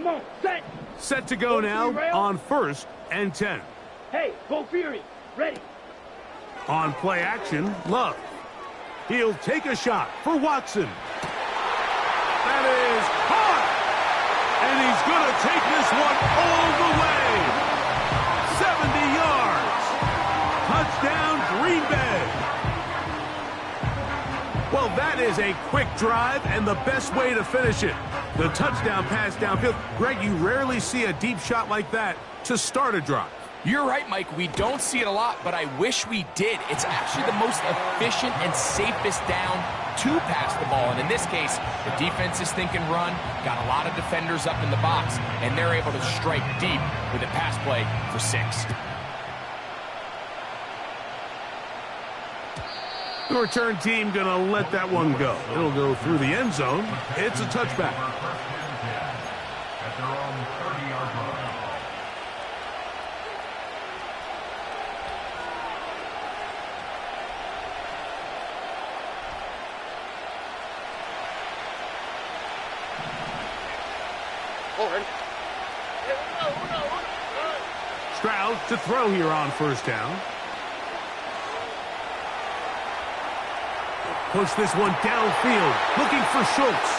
Come on, set. Set to go now on 1st and 10. Hey, go Fury. Ready. On play action, Love. He'll take a shot for Watson. That is hot. And he's going to take this one all the way. 70 yards. Touchdown, Green Bay. Well, that is a quick drive and the best way to finish it. The touchdown pass downfield. Greg, you rarely see a deep shot like that to start a drive. You're right, Mike. We don't see it a lot, but I wish we did. It's actually the most efficient and safest down to pass the ball. And in this case, the defense is thinking run, got a lot of defenders up in the box, and they're able to strike deep with a pass play for 6. The return team going to let that one go. It'll go through the end zone. It's a touchback. Stroud to throw here on 1st down. Push this one downfield, looking for Schultz.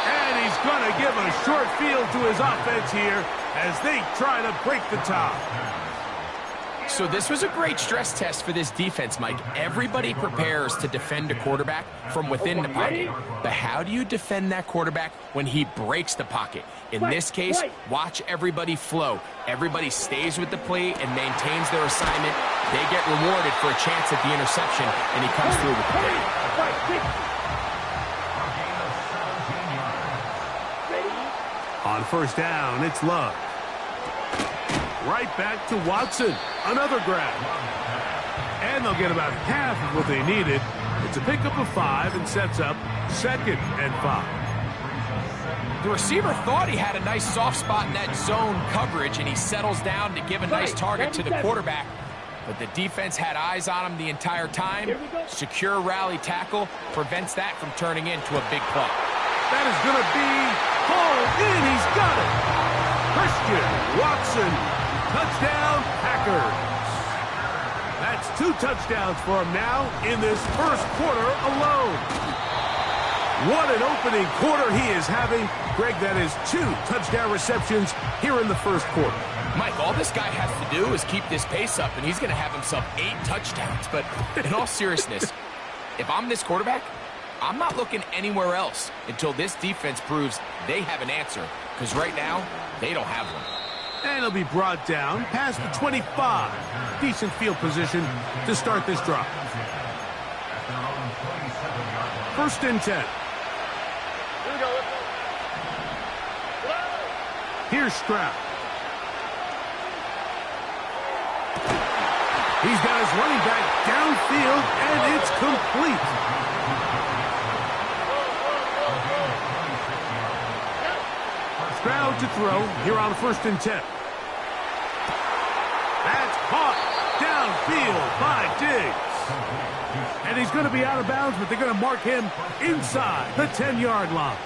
And he's going to give a short field to his offense here as they try to break the tie. So this was a great stress test for this defense, Mike. Everybody prepares to defend a quarterback from within the pocket. But how do you defend that quarterback when he breaks the pocket? In this case, watch everybody flow. Everybody stays with the play and maintains their assignment. They get rewarded for a chance at the interception, and he comes through with the play. On 1st down, it's Love. Right back to Watson. Another grab. And they'll get about half of what they needed. It's a pickup of 5 and sets up 2nd and 5. The receiver thought he had a nice soft spot in that zone coverage, and he settles down to give a nice target to the quarterback. But the defense had eyes on him the entire time. Secure rally tackle prevents that from turning into a big play. That is going to be hauled in. He's got it. Christian Watson. Touchdown, Packers. That's 2 touchdowns for him now in this 1st quarter alone. What an opening quarter he is having. Greg, that is 2 touchdown receptions here in the 1st quarter. Mike, all this guy has to do is keep this pace up, and he's going to have himself 8 touchdowns. But in all seriousness, if I'm this quarterback, I'm not looking anywhere else until this defense proves they have an answer, because right now, they don't have one. And he'll be brought down past the 25. Decent field position to start this drive. 1st and 10. Here's Stroud. He's got his running back downfield, and it's complete. Stroud to throw here on 1st and 10. That's caught downfield by Diggs. And he's going to be out of bounds, but they're going to mark him inside the 10-yard line.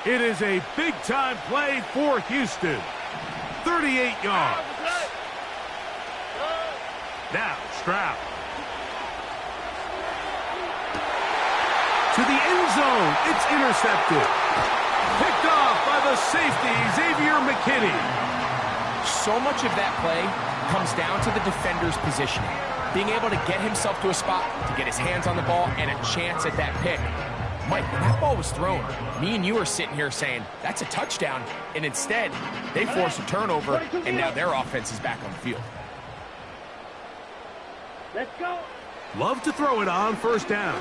It is a big-time play for Houston. 38 yards. Now, Stroud. To the end zone. It's intercepted. Picked off by the safety, Xavier McKinney. So much of that play comes down to the defender's positioning. Being able to get himself to a spot, to get his hands on the ball, and a chance at that pick. Mike, when that ball was thrown, me and you are sitting here saying, that's a touchdown, and instead, they force a turnover, and now their offense is back on the field. Let's go. Love to throw it on 1st down.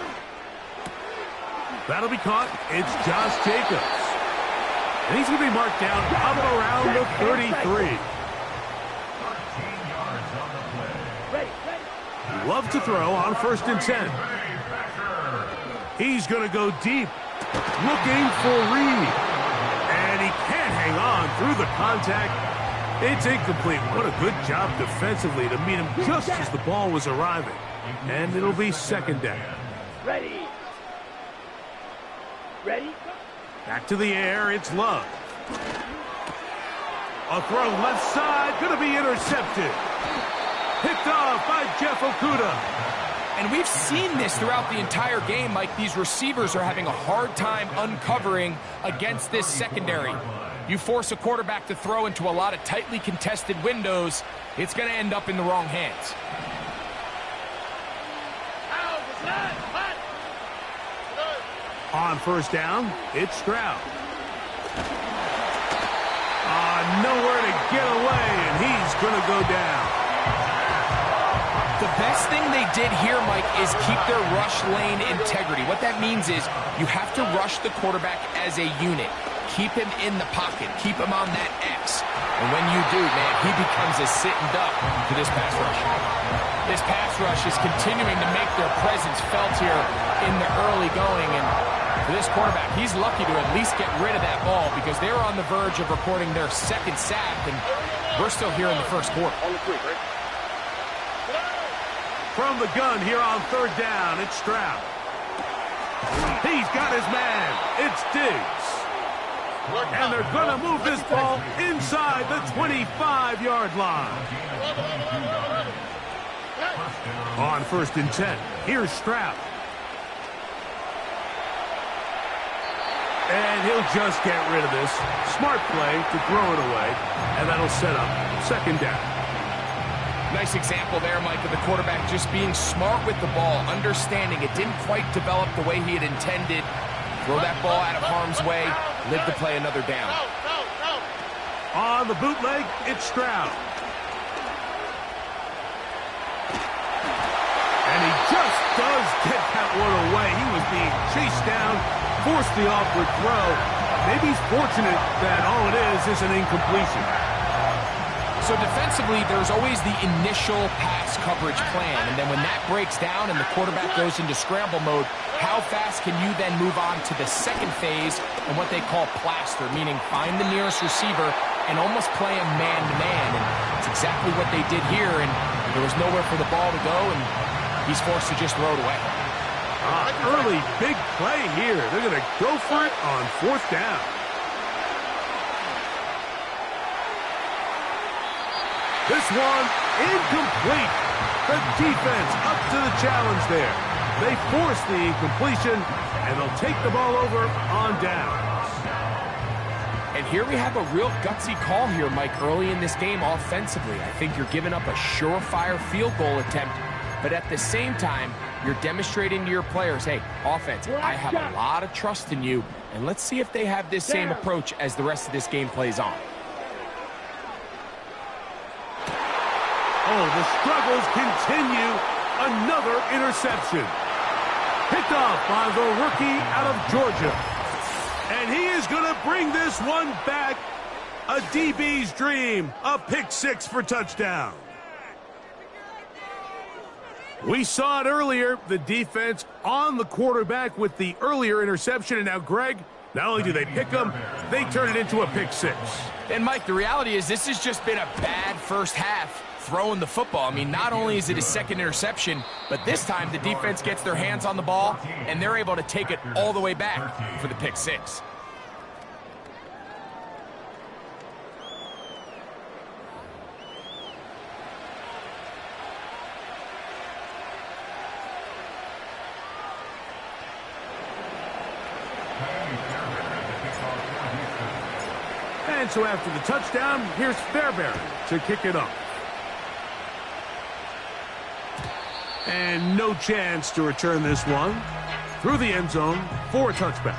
That'll be caught. It's Josh Jacobs. And he's going to be marked down up around the 33. Love to throw on 1st and 10. He's going to go deep, looking for Reed. And he can't hang on through the contact. It's incomplete. What a good job defensively to meet him just as the ball was arriving. And it'll be 2nd down. Ready. Ready. Back to the air, it's Love. A throw left side, going to be intercepted. Picked off by Jeff Okuda. And we've seen this throughout the entire game, Mike. These receivers are having a hard time uncovering against this secondary. You force a quarterback to throw into a lot of tightly contested windows, it's going to end up in the wrong hands. On first down, it's Stroud. Nowhere to get away, and he's going to go down. The best thing they did here, Mike, is keep their rush lane integrity. What that means is you have to rush the quarterback as a unit. Keep him in the pocket. Keep him on that X. And when you do, man, he becomes a sitting duck for this pass rush. This pass rush is continuing to make their presence felt here in the early going. And for this quarterback, he's lucky to at least get rid of that ball because they were on the verge of recording their second sack, and we're still here in the first quarter. From the gun here on third down, it's Stroud. He's got his man. It's Diggs. And they're going to move this ball inside the 25-yard line. On first and 10, here's Stroud. And he'll just get rid of this. Smart play to throw it away, and that'll set up second down. Nice example there, Mike, of the quarterback just being smart with the ball, understanding it didn't quite develop the way he had intended. Throw that ball out of harm's way, live to play another down. On the bootleg, it's Stroud. And he just does get that one away. He was being chased down, forced the awkward throw. Maybe he's fortunate that all it is an incompletion. So defensively, there's always the initial pass coverage plan, and then when that breaks down and the quarterback goes into scramble mode, how fast can you then move on to the second phase and what they call plaster, meaning find the nearest receiver and almost play him man-to-man, and it's exactly what they did here, and there was nowhere for the ball to go, and he's forced to just throw it away. Early big play here. They're going to go for it on fourth down. This one, incomplete. The defense up to the challenge there. They force the incompletion, and they'll take the ball over on downs. And here we have a real gutsy call here, Mike, early in this game offensively. I think you're giving up a surefire field goal attempt, but at the same time, you're demonstrating to your players, hey, offense, I have a lot of trust in you, and let's see if they have this same approach as the rest of this game plays on. Oh, the struggles continue. Another interception. Picked off by the rookie out of Georgia. And he is going to bring this one back. A DB's dream. A pick six for touchdown. We saw it earlier. The defense on the quarterback with the earlier interception. And now, Greg, not only do they pick him, they turn it into a pick six. And, Mike, the reality is this has just been a bad first half. Throwing the football. I mean, not only is it his second interception, but this time the defense gets their hands on the ball, and they're able to take it all the way back for the pick six. And so after the touchdown, here's Fairbairn to kick it off. And no chance to return this one through the end zone for a touchback.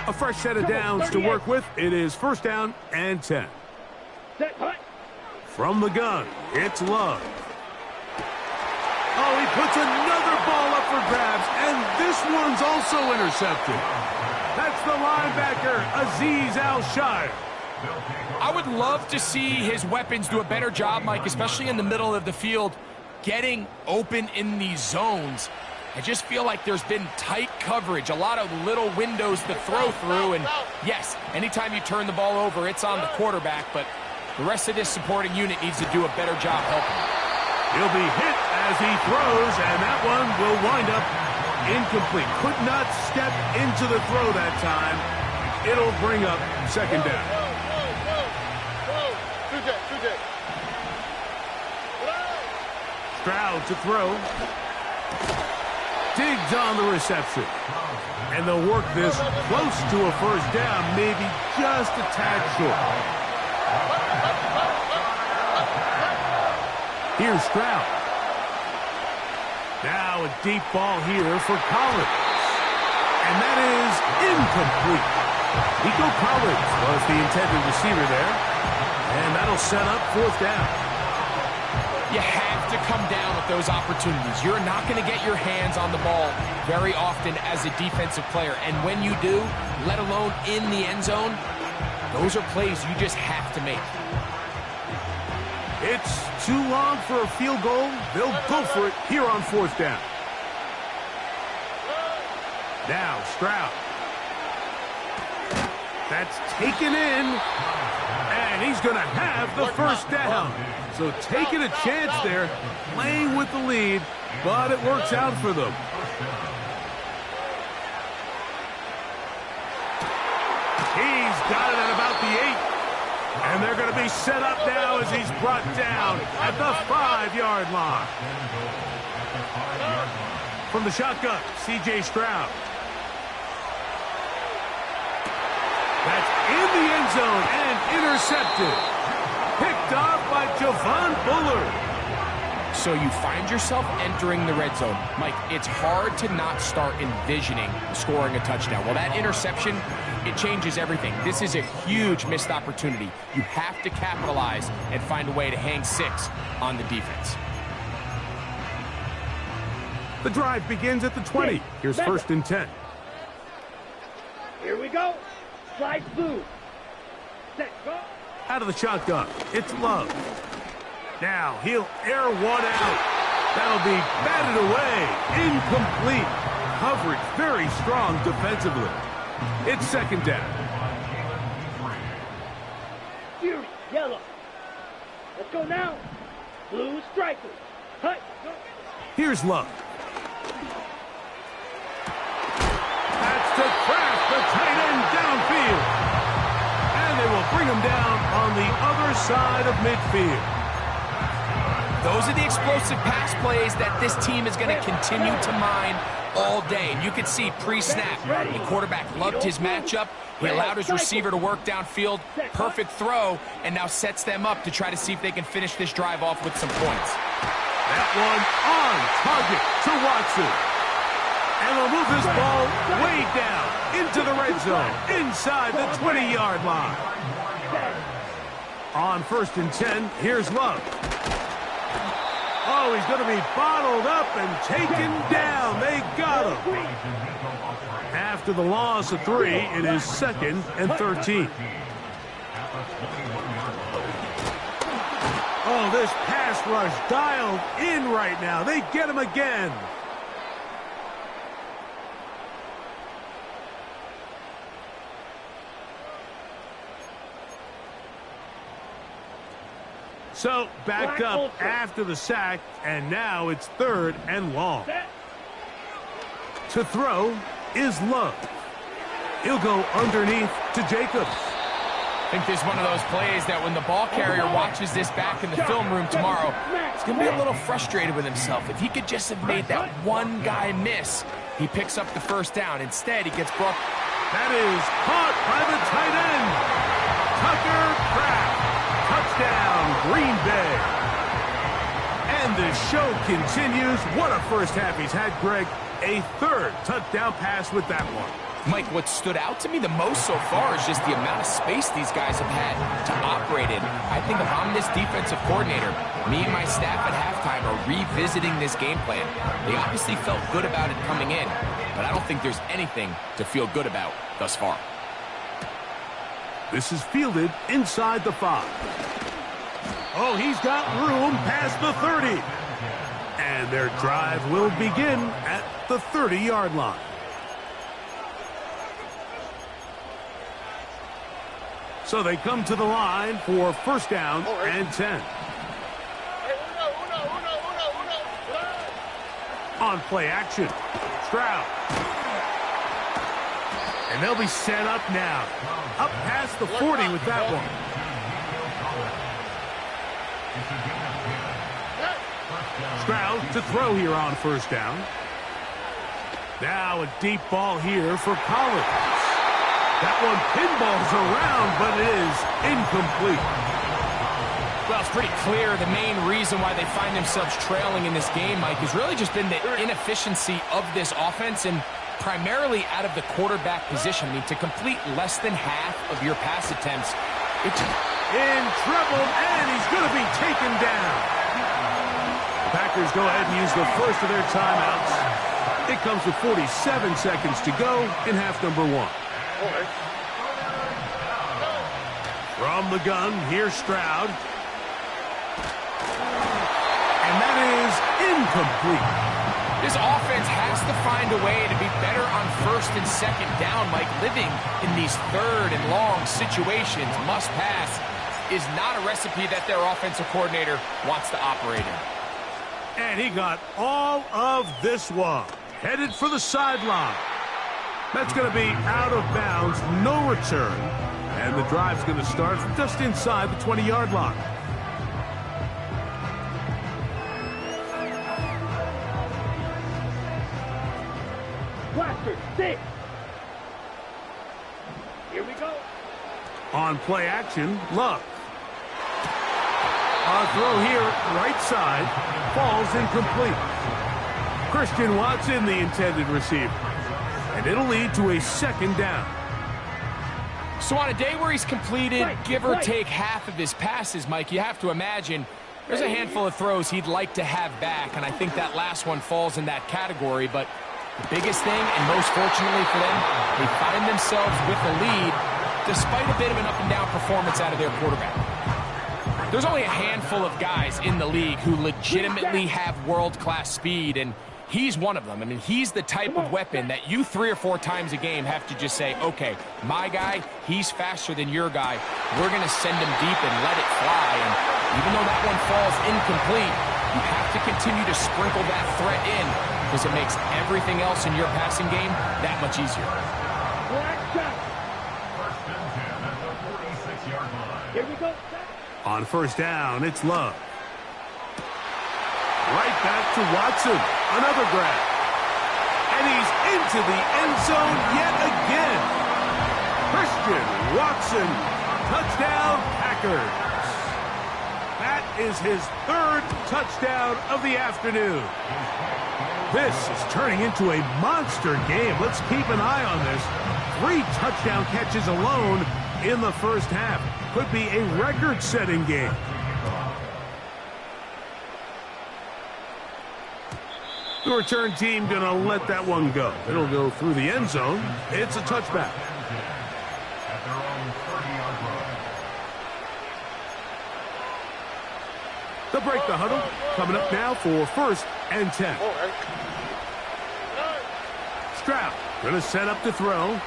A fresh set of downs to work with. It is first down and 10. From the gun, it's Love. Oh, he puts another ball up for grabs, and this one's also intercepted. That's the linebacker, Azeez Al-Shire. I would love to see his weapons do a better job, Mike, especially in the middle of the field, getting open in these zones. I just feel like there's been tight coverage, a lot of little windows to throw through, and yes, anytime you turn the ball over, it's on the quarterback, but The rest of this supporting unit needs to do a better job helping him. He'll be hit as he throws, and that one will wind up incomplete. Could not step into the throw that time. It'll bring up second down. Stroud to throw. Digs on the reception. And they'll work this close to a first down, maybe just a tad short. Here's Stroud. Now a deep ball here for Collins. And that is incomplete. Nico Collins was the intended receiver there. And that'll set up fourth down. You have to come down with those opportunities. You're not going to get your hands on the ball very often as a defensive player. And when you do, let alone in the end zone, those are plays you just have to make. It's too long for a field goal. They'll go for it here on fourth down. Now Stroud. That's taken in. And he's going to have the first down. So taking a chance there, playing with the lead, but it works out for them. He's got it at about the 8. And they're going to be set up now as he's brought down at the 5-yard line. From the shotgun, C.J. Stroud. That's in the end zone and intercepted. Picked off by Javon Bullard. So you find yourself entering the red zone. Mike, it's hard to not start envisioning scoring a touchdown. Well, that interception, it changes everything. This is a huge missed opportunity. You have to capitalize and find a way to hang 6 on the defense. The drive begins at the 20. Here's first and 10. Here we go. Slide through. Set, go. Out of the shotgun, it's Love. Now he'll air one out. That'll be batted away. Incomplete. Coverage very strong defensively. It's second down. Fury, yellow. Let's go now. Blue strikers. Hut, go. Here's Love. That's to Kraft, the tight end downfield. And they will bring him down on the other side of midfield. Those are the explosive pass plays that this team is going to continue to mine all day. And you can see pre-snap, the quarterback loved his matchup. He allowed his receiver to work downfield. Perfect throw, and now sets them up to try to see if they can finish this drive off with some points. That one on target to Watson. And they'll move this ball way down into the red zone, inside the 20-yard line. On first and 10, here's Love. Oh, he's going to be bottled up and taken down. They got him. After the loss of 3, it is second and 13. Oh, this pass rush dialed in right now. They get him again. So, back up after the sack, and now it's third and long. To throw is Love. He'll go underneath to Jacobs. I think this is one of those plays that when the ball carrier watches this back in the film room tomorrow, he's going to be a little frustrated with himself. If he could just have made that one guy miss, he picks up the first down. Instead, he gets brought. That is caught by the tight end, Tucker Kraft. Touchdown, Green Bay. And the show continues. What a first half he's had, Greg. A third touchdown pass with that one. Mike, what stood out to me the most so far is just the amount of space these guys have had to operate in. I think if I'm this defensive coordinator, me and my staff at halftime are revisiting this game plan. They obviously felt good about it coming in, but I don't think there's anything to feel good about thus far. This is fielded inside the 5. Oh, he's got room past the 30. And their drive will begin at the 30-yard line. So they come to the line for first down and 10. On play action, Stroud. And they'll be set up now. Up past the 40 with that one. Stroud to throw here on first down. Now a deep ball here for Collins. That one pinballs around, but it is incomplete. Well, it's pretty clear the main reason why they find themselves trailing in this game, Mike, has really just been the inefficiency of this offense and primarily out of the quarterback position. I mean, to complete less than half of your pass attempts. It's in trouble, and he's going to be taken down. The Packers go ahead and use the first of their timeouts. It comes with 47 seconds to go in half number 1. From the gun, here's Stroud. And that is incomplete. This offense has to find a way to be better on first and second down, Mike. Living in these third and long situations, must pass, is not a recipe that their offensive coordinator wants to operate in. And he got all of this one. Headed for the sideline. That's going to be out of bounds, no return. And the drive's going to start from just inside the 20-yard line. Blaster, 6. Here we go. On play action, Love. A throw here, right side, falls incomplete. Christian Watson, the intended receiver. And it'll lead to a second down. So on a day where he's completed, give or take half of his passes, Mike, you have to imagine there's a handful of throws he'd like to have back, and I think that last one falls in that category. But the biggest thing, and most fortunately for them, they find themselves with the lead despite a bit of an up-and-down performance out of their quarterback. There's only a handful of guys in the league who legitimately have world-class speed, and he's one of them. I mean, he's the type of weapon that you 3 or 4 times a game have to just say, okay, my guy, he's faster than your guy. We're going to send him deep and let it fly. And even though that one falls incomplete, you have to continue to sprinkle that threat in because it makes everything else in your passing game that much easier. Here we go. On first down, it's Love. Right back to Watson. Another grab. And he's into the end zone yet again. Christian Watson. Touchdown, Packers. That is his 3rd touchdown of the afternoon. This is turning into a monster game. Let's keep an eye on this. 3 touchdown catches alone in the first half. Could be a record-setting game. The return team going to let that one go. It'll go through the end zone. It's a touchback. They'll break the huddle. Coming up now for first and 10. Stroud going to set up to throw.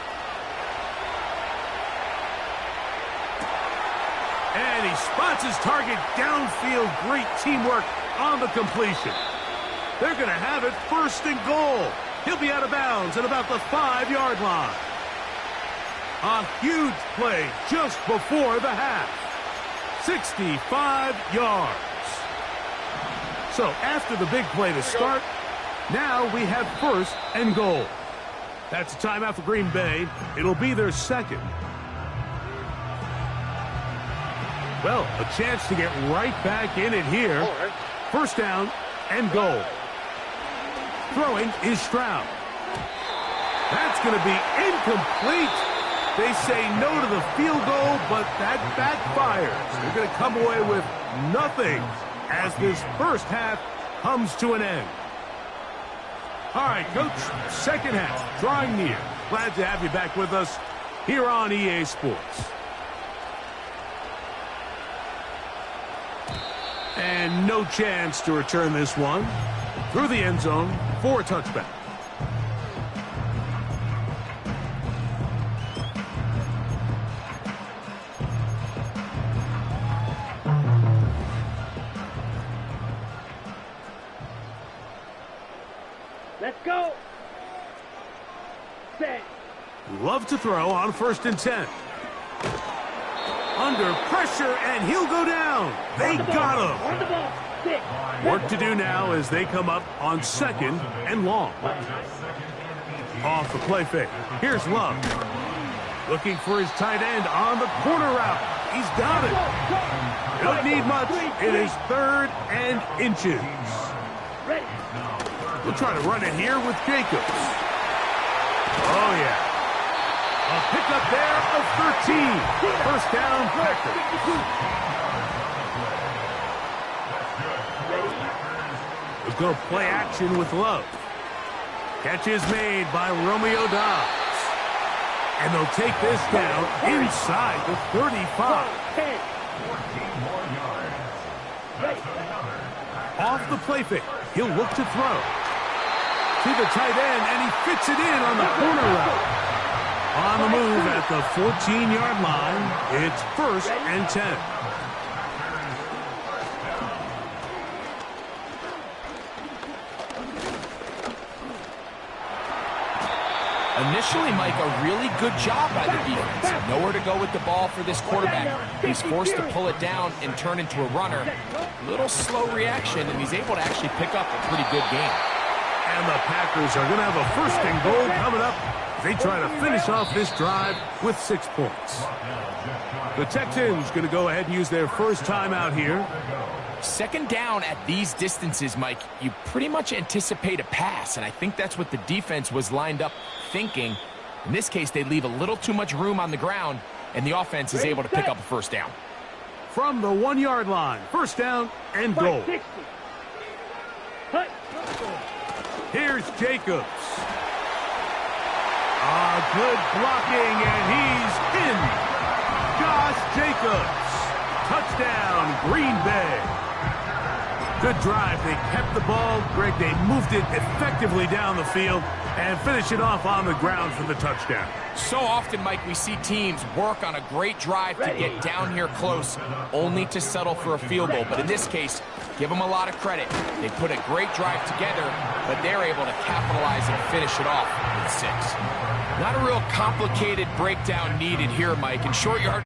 And he spots his target downfield. Great teamwork on the completion. They're going to have it first and goal. He'll be out of bounds at about the 5-yard line. A huge play just before the half. 65 yards. So after the big play to start, now we have first and goal. That's a timeout for Green Bay. It'll be their second. Well, a chance to get right back in it here. First down and goal. Throwing is Stroud. That's going to be incomplete. They say no to the field goal, but that backfires. They're going to come away with nothing as this first half comes to an end. All right, Coach, second half drawing near. Glad to have you back with us here on EA Sports. And no chance to return this one. Through the end zone for a touchback. Set. Love to throw on 1st and 10. Under pressure, and he'll go down. They got him. On the ball. 6. Work to do now as they come up on 2nd and long. Off the play fake. Here's Love. Looking for his tight end on the corner route. He's got it. Don't need much. It is 3rd and inches. Ready. We'll try to run it here with Jacobs. Oh, yeah. A pickup there of 13. 1st down, Packers. Let's go play action with Love. Catch is made by Romeo Dobbs. And they'll take this down inside the 35. 10. Off the play fake. He'll look to throw. To the tight end, and he fits it in on the corner route. On the move at the 14-yard line, it's 1st and 10. Initially, Mike, a really good job by the defense. Nowhere to go with the ball for this quarterback. He's forced to pull it down and turn into a runner. Little slow reaction, and he's able to actually pick up a pretty good game. And the Packers are going to have a 1st and goal coming up. They try to finish off this drive with 6 points. The Texans going to go ahead and use their first timeout here. 2nd down at these distances, Mike, you pretty much anticipate a pass, and I think that's what the defense was lined up thinking. In this case, they leave a little too much room on the ground, and the offense is able to pick up a 1st down. From the 1-yard line, 1st down and goal. Here's Jacobs. Good blocking, and he's in. Josh Jacobs. Touchdown, Green Bay. Good drive. They kept the ball. Greg, they moved it effectively down the field and finish it off on the ground for the touchdown. So often, Mike, we see teams work on a great drive to get down here close, only to settle for a field goal. But in this case, give them a lot of credit. They put a great drive together, but they're able to capitalize and finish it off with 6. Not a real complicated breakdown needed here, Mike. In short yard.